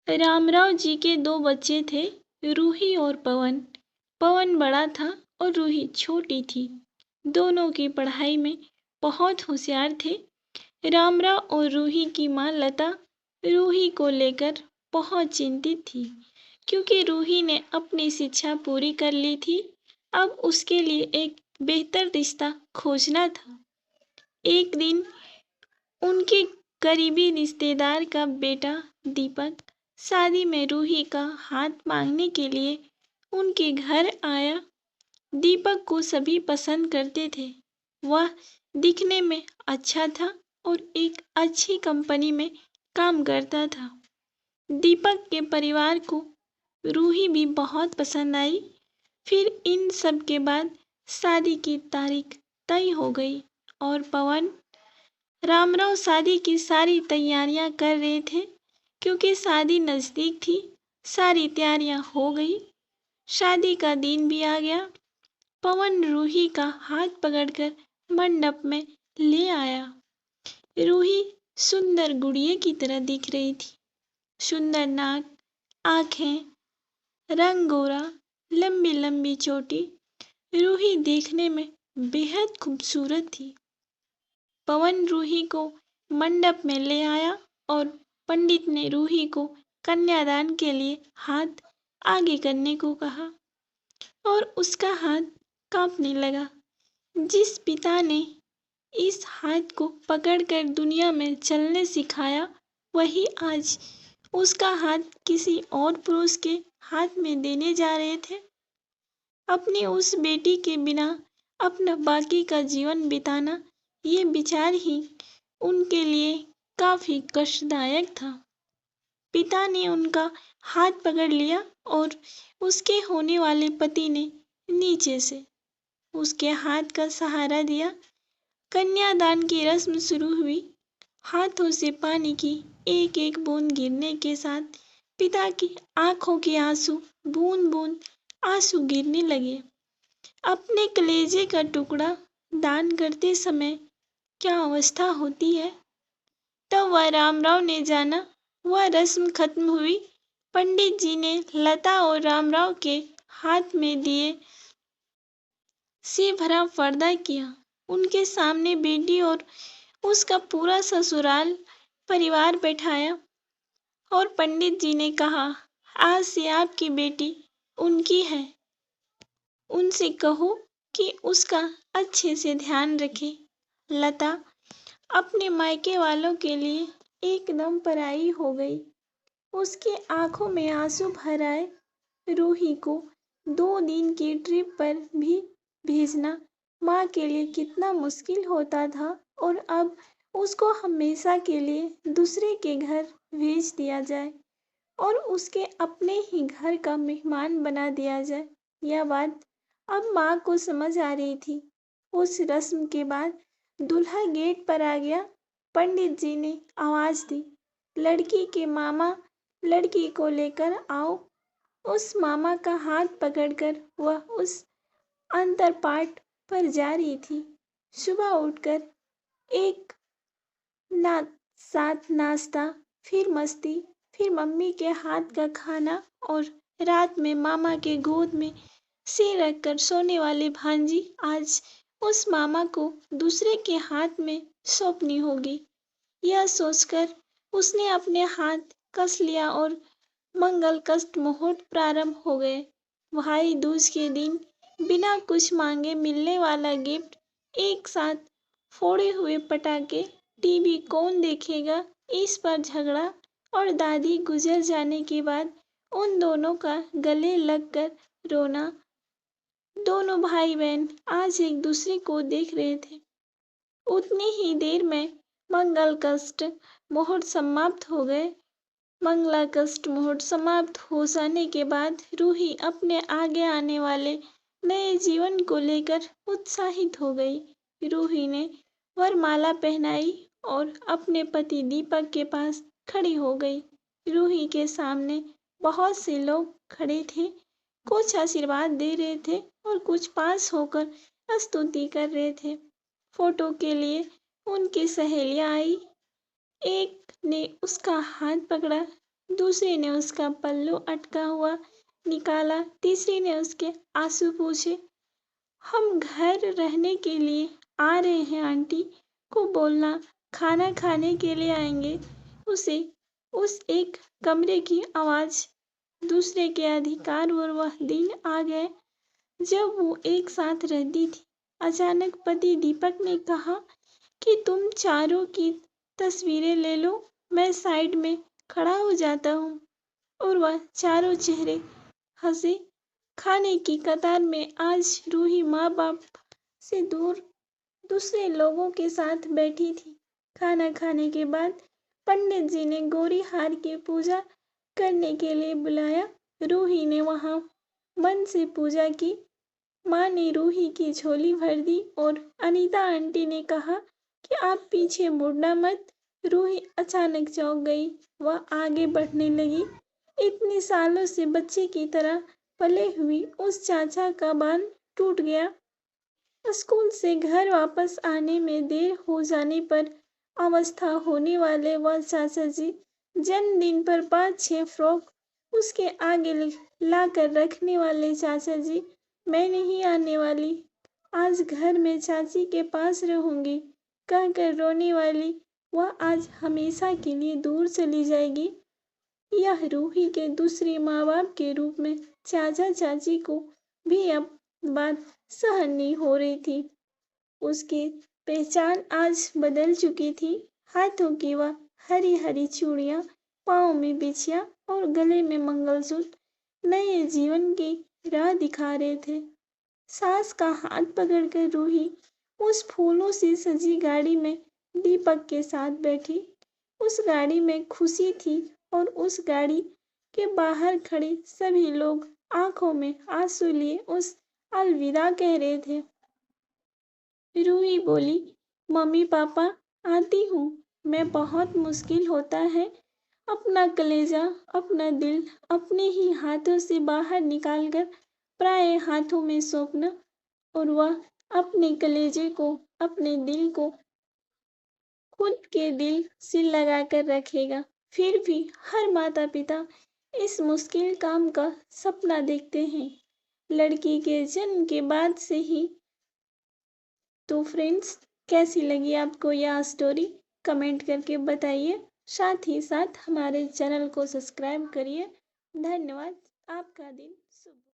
रामराव जी के दो बच्चे थे, रूही और पवन। पवन बड़ा था और रूही छोटी थी। दोनों की पढ़ाई में बहुत होशियार थे। रामराव और रूही की माँ लता रूही को लेकर बहुत चिंतित थी, क्योंकि रूही ने अपनी शिक्षा पूरी कर ली थी। अब उसके लिए एक बेहतर रिश्ता खोजना था। एक दिन उनके करीबी रिश्तेदार का बेटा दीपक शादी में रूही का हाथ मांगने के लिए उनके घर आया। दीपक को सभी पसंद करते थे। वह दिखने में अच्छा था और एक अच्छी कंपनी में काम करता था। दीपक के परिवार को रूही भी बहुत पसंद आई। फिर इन सब के बाद शादी की तारीख तय हो गई और पवन रामराव शादी की सारी तैयारियां कर रहे थे। क्योंकि शादी नज़दीक थी, सारी तैयारियां हो गई। शादी का दिन भी आ गया। पवन रूही का हाथ पकड़कर मंडप में ले आया। रूही सुंदर गुड़िया की तरह दिख रही थी। सुंदर नाक, आंखें, रंग गोरा, लंबी लंबी चोटी। रूही देखने में बेहद खूबसूरत थी। पवन रूही को मंडप में ले आया और पंडित ने रूही को कन्यादान के लिए हाथ आगे करने को कहा और उसका हाथ कांपने लगा। जिस पिता ने इस हाथ को पकड़कर दुनिया में चलने सिखाया, वही आज उसका हाथ किसी और पुरुष के हाथ में देने जा रहे थे। अपनी उस बेटी के बिना अपना बाकी का जीवन बिताना, ये विचार ही उनके लिए काफी कष्टदायक था। पिता ने उनका हाथ पकड़ लिया और उसके होने वाले पति ने नीचे से उसके हाथ का सहारा दिया। कन्यादान की रस्म शुरू हुई। हाथों से पानी की एक एक बूंद गिरने के साथ पिता की आंखों के आंसू बूंद बूंद आंसू गिरने लगे। अपने कलेजे का टुकड़ा दान करते समय क्या अवस्था होती है। तब वह रामराव ने जाना। वह रस्म खत्म हुई। पंडित जी ने लता और रामराव के हाथ में दिए से भरा पर्दा किया। उनके सामने बेटी और उसका पूरा ससुराल परिवार बैठाया और पंडित जी ने कहा, आज से आपकी बेटी उनकी है। उनसे कहो कि उसका अच्छे से ध्यान रखे। लता अपने मायके वालों के लिए एकदम पराई हो गई। उसकी आंखों में आंसू भर आए। रूही को 2 दिन की ट्रिप पर भी भेजना माँ के लिए कितना मुश्किल होता था और अब उसको हमेशा के लिए दूसरे के घर भेज दिया जाए और उसके अपने ही घर का मेहमान बना दिया जाए। यह बात अब माँ को समझ आ रही थी। उस रस्म के बाद दूल्हा गेट पर आ गया। पंडित जी ने आवाज दी, लड़की के मामा लड़की को लेकर आओ। उस मामा का हाथ पकड़कर वह उस अंतरपाट पर जा रही थी। सुबह उठकर एक ना साथ नाश्ता, फिर मस्ती, फिर मम्मी के हाथ का खाना और रात में मामा के गोद में सिर रखकर सोने वाली भांजी आज उस मामा को दूसरे के हाथ में सौंपनी होगी। यह सोचकर उसने अपने हाथ कस लिया और मंगल कष्ट मुहूर्त प्रारंभ हो गए। भाई दूज के दिन बिना कुछ मांगे मिलने वाला गिफ्ट, एक साथ फोड़े हुए पटाखे, टीवी कौन देखेगा, इस पर झगड़ा और दादी गुजर जाने के बाद उन दोनों का गले लगकर रोना। दोनों भाई बहन आज एक दूसरे को देख रहे थे। उतनी ही देर में मंगल कष्ट मुहूर्त समाप्त हो गए। मंगला कष्ट मुहूर्त समाप्त हो जाने के बाद रूही अपने आगे आने वाले नए जीवन को लेकर उत्साहित हो गई। रूही ने वरमाला पहनाई और अपने पति दीपक के पास खड़ी हो गई। रूही के सामने बहुत से लोग खड़े थे। कुछ आशीर्वाद दे रहे थे और कुछ पास होकर स्तुति कर रहे थे। फोटो के लिए उनकी सहेलियां आई। एक ने उसका हाथ पकड़ा, दूसरी ने उसका पल्लू अटका हुआ निकाला, तीसरी ने उसके आंसू पूछे। हम घर रहने के लिए आ रहे हैं, आंटी को बोलना, खाना खाने के लिए आएंगे। उसे उस एक कमरे की आवाज़ दूसरे के अधिकार और वह दिन आ गए जब वो एक साथ रहती थी। अचानक पति दीपक ने कहा कि तुम चारों की तस्वीरें ले लो, मैं साइड में खड़ा हो जाता हूँ। और वह चारों चेहरे हंसे। खाने की कतार में आज रूही माँ बाप से दूर दूसरे लोगों के साथ बैठी थी। खाना खाने के बाद पंडित जी ने गौरी हार की पूजा करने के लिए बुलाया। रूही ने वहां मन से पूजा की। माँ ने रूही की झोली भर दी और अनीता आंटी ने कहा कि आप पीछे मुड़ना मत। रूही अचानक चौंक गई। वह आगे बढ़ने लगी। इतने सालों से बच्चे की तरह पले हुई उस चाचा का बांध टूट गया। स्कूल से घर वापस आने में देर हो जाने पर अवस्था होने वाले वह चाचा जी जन्मदिन पर 5-6 फ्रॉक उसके आगे लाकर रखने वाले चाचा जी, मैं नहीं आने वाली, आज घर में चाची के पास रहूंगी कहकर रोने वाली वह आज हमेशा के लिए दूर चली जाएगी। यह रूही के दूसरे माँ बाप के रूप में चाचा चाची को भी अब बात सहन नहीं हो रही थी। उसकी पहचान आज बदल चुकी थी। हाथों की वह हरी हरी चूड़ियां, पाँव में बिछिया और गले में मंगलसूत्र नए जीवन की राह दिखा रहे थे। सास का हाथ पकड़कर रूही उस फूलों से सजी गाड़ी में दीपक के साथ बैठी। उस गाड़ी में खुशी थी और उस गाड़ी के बाहर खड़े सभी लोग आंखों में आंसू लिए उस अलविदा कह रहे थे। रूही बोली, मम्मी पापा आती हूँ, मैं बहुत मुश्किल होता है अपना कलेजा, अपना दिल अपने ही हाथों से बाहर निकालकर पराये हाथों में सौंपना। और वह अपने कलेजे को, अपने दिल को खुद के दिल से लगा कर रखेगा। फिर भी हर माता पिता इस मुश्किल काम का सपना देखते हैं, लड़की के जन्म के बाद से ही। तो फ्रेंड्स, कैसी लगी आपको यह स्टोरी, कमेंट करके बताइए। साथ ही साथ हमारे चैनल को सब्सक्राइब करिए। धन्यवाद। आपका दिन शुभ हो।